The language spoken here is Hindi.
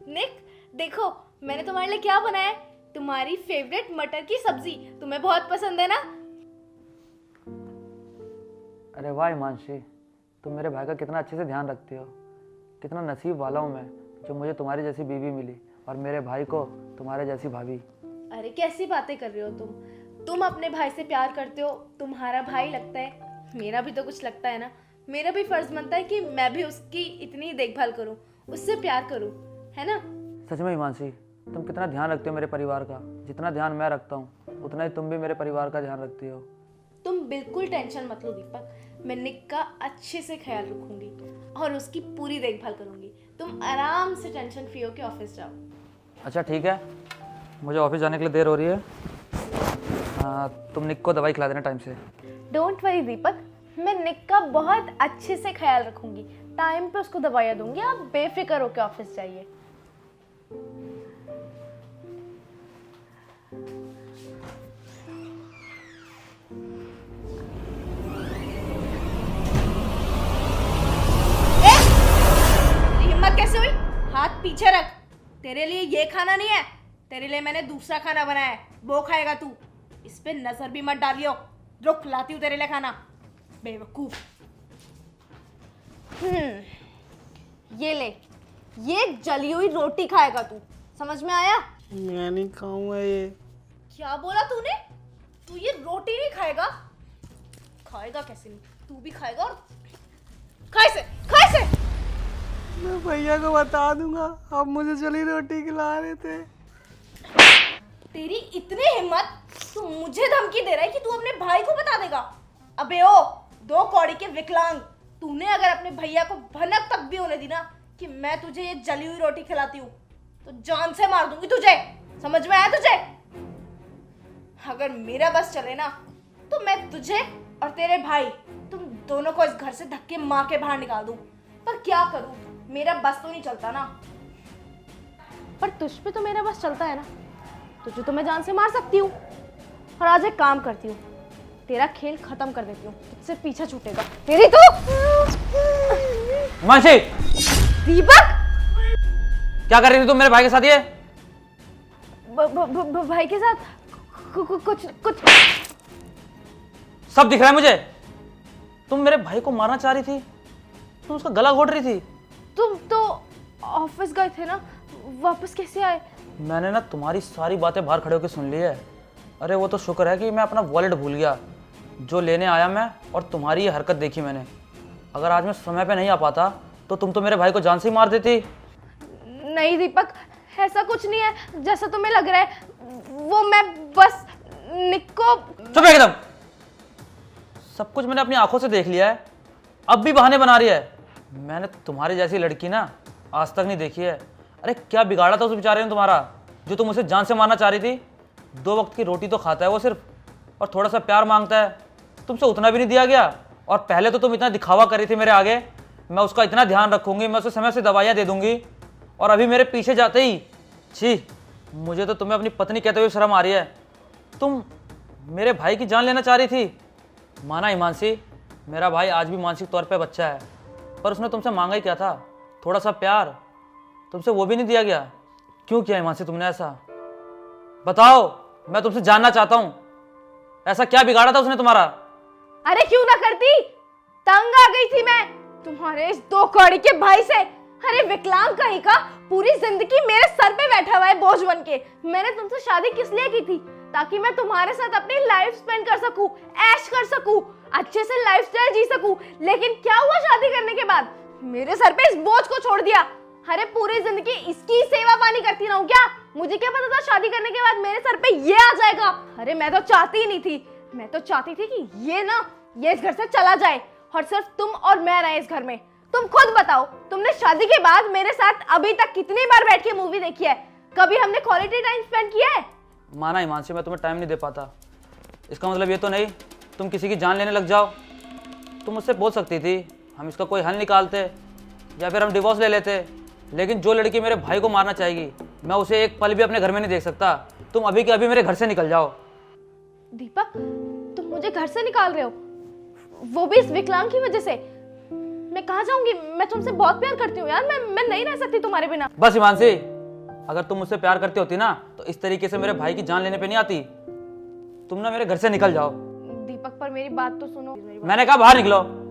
निक, देखो मैंने तुम्हारे लिए क्या बनाया है। तुम्हारी फेवरेट मटर की सब्जी, तुम्हें बहुत पसंद है ना। अरे वाह हिमांशी, तुम मेरे भाई का कितना अच्छे से ध्यान रखती हो। कितना नसीब वाला हूँ मैं जो मुझे तुम्हारी जैसी बीवी मिली और मेरे भाई को तुम्हारे जैसी भाभी। अरे कैसी बातें कर रहे हो तुम अपने भाई से प्यार करते हो, तुम्हारा भाई लगता है, मेरा भी तो कुछ लगता है ना। मेरा भी फर्ज बनता है कि मैं भी उसकी इतनी देखभाल करूं, उससे प्यार करूं, है ना। सच में हिमांशी, तुम कितना ध्यान रखते हो मेरे परिवार का। जितना ध्यान मैं रखता हूँ उतना ही तुम भी मेरे परिवार का ध्यान रखती हो। तुम बिल्कुल टेंशन मत लो दीपक, मैं निक का अच्छे से ख्याल रखूंगी और उसकी पूरी देखभाल करूंगी। तुम आराम से टेंशन फ्री होकर ऑफिस जाओ। अच्छा ठीक है, मुझे ऑफिस जाने के लिए देर हो रही है। तुम निक को दवाई खिला देना टाइम से। डोंट वरी दीपक, मैं निक का बहुत अच्छे से ख्याल रखूंगी, टाइम पे उसको दवाइयाँ दूंगी। आप बेफिक्र होकर ऑफिस जाइए। हिम्मत कैसे हुई? हाथ पीछे रख। तेरे लिए ये खाना नहीं है, तेरे लिए मैंने दूसरा खाना बनाया है, वो खाएगा तू। इस पे नजर भी मत डालियो। रुक, लाती हूँ तेरे लिए खाना, बेवकूफ। ये ले, ये जली हुई रोटी खाएगा तू, समझ में आया? मैं नहीं खाऊंगा ये। क्या बोला तूने? तू ये रोटी नहीं खाएगा? खाएगा कैसे नहीं, तू भी खाएगा। और खाए से। मैं भैया को बता दूंगा, आप मुझे जली रोटी खिला रहे थे। तेरी इतनी हिम्मत, तू मुझे धमकी दे रहा है कि तू अपने भाई को बता देगा? अबे ओ दो कौड़ी के विकलांग, तूने अगर अपने भैया को भनक तक भी होने दी ना कि मैं तुझे ये जली हुई रोटी खिलाती हूँ तो जान से मार दूंगी तुझे। समझ में आया तुझे? अगर मेरा बस चले ना तो मैं तुझे और तेरे भाई, तुम दोनों को इस घर से धक्के मार के बाहर निकाल दूं। पर क्या करूं, मेरा बस तो नहीं चलता ना। पर तुझ पे तो मेरा बस चलता है ना, तुझे तो मैं जान से मार सकती हूँ। और आज एक काम करती हूँ, तेरा खेल खत्म कर देती हूँ, तुझसे पीछा छूटेगा तेरी तो। हिमांशी, दीपक, क्या कर रही थी तुम मेरे भाई के साथ? ये भाई के साथ कुछ सब दिख रहा है मुझे। तुम मेरे भाई को मारना चाह रही थी, तुम उसका गला घोट रही थी। तुम तो ऑफिस गए थे ना, वापस कैसे आए? मैंने ना तुम्हारी सारी बातें बाहर खड़े होकर सुन ली है। अरे वो तो शुक्र है कि मैं अपना वॉलेट भूल गया, जो लेने आया मैं, और तुम्हारी ये हरकत देखी मैंने। अगर आज मैं समय पे नहीं आ पाता तो तुम तो मेरे भाई को जान से ही मार देती। नहीं दीपक, ऐसा कुछ नहीं है जैसा तुम्हें लग रहा है। वो मैं बस निक को। चुप एकदम। सब कुछ मैंने अपनी आंखों से देख लिया है, अब भी बहाने बना रही है। मैंने तुम्हारी जैसी लड़की ना आज तक नहीं देखी है। अरे क्या बिगाड़ा था उस बेचारे ने तुम्हारा, जो तुम उसे जान से मारना चाह रही थी? 2 वक्त की रोटी तो खाता है वो सिर्फ, और थोड़ा सा प्यार मांगता है। तुमसे उतना भी नहीं दिया गया। और पहले तो तुम इतना दिखावा कर रही थी मेरे आगे, मैं उसका इतना ध्यान रखूंगी, मैं उसे समय से दवाइयाँ दे दूंगी, और अभी मेरे पीछे जाते ही छी, मुझे तो तुम्हें अपनी पत्नी कहते हुए शर्म आ रही है। तुम मेरे भाई की जान लेना चाह रही थी। माना हिमांशी, मेरा भाई आज भी मानसिक तौर पे बच्चा है, पर उसने तुमसे मांगा ही क्या था? थोड़ा सा प्यार। तुमसे वो भी नहीं दिया गया। क्यों किया हिमांशी तुमने ऐसा? बताओ, मैं तुमसे जानना चाहता हूँ, ऐसा क्या बिगाड़ा था उसने तुम्हारा? अरे क्यों ना करती, तंग आ गई थी मैं तुम्हारे इस 2 कौड़ी के भाई से। अरे विकलांग कहीं का, पूरी जिंदगी मेरे सर पे बैठा हुआ है बोझ बन के। मैंने तुमसे शादी किस लिए की थी? ताकि मैं तुम्हारे साथ अपनी लाइफ स्पेंड कर सकूं, ऐश कर सकूं, अच्छे से लाइफस्टाइल जी सकूं। लेकिन क्या हुआ शादी करने के बाद? मेरे सर पे इस बोझ को छोड़ दिया। अरे पूरी जिंदगी इसकी सेवा पानी करती रहूं क्या? मुझे क्या पता था शादी करने के बाद मेरे सर पे ये आ जाएगा। अरे मैं तो चाहती ही नहीं थी, मैं तो चाहती थी कि ये इस घर से चला जाए और सिर्फ तुम और मैं रहे इस घर में। तुम खुद बताओ, तुमने शादी के बाद मेरे साथ अभी तक कितनी बार बैठ के मूवी देखी है? कभी हमने क्वालिटी टाइम स्पेंड किया है? माना हिमांशी, मैं तुम्हें टाइम नहीं दे पाता, इसका मतलब ये तो नहीं तुम किसी की जान लेने लग जाओ। तुम मुझसे बोल सकती थी, हम इसका कोई हल निकालते या फिर हम डिवोर्स ले लेते। लेकिन जो लड़की मेरे भाई को मारना चाहेगी, मैं उसे एक पल भी अपने घर में नहीं देख सकता। तुम अभी के अभी मेरे घर से निकल जाओ। दीपक, तुम मुझे घर से निकाल रहे हो, वो भी इस विकलांग की वजह से? मैं कहाँ जाऊंगी? मैं तुमसे बहुत प्यार करती हूँ यार, मैं नहीं रह सकती तुम्हारे बिना। बस हिमांशी, अगर तुम मुझसे प्यार करती होती ना तो इस तरीके से मेरे भाई की जान लेने पे नहीं आती। तुम ना मेरे घर से निकल जाओ। दीपक पर मेरी बात तो सुनो। मैंने कहा बाहर निकलो।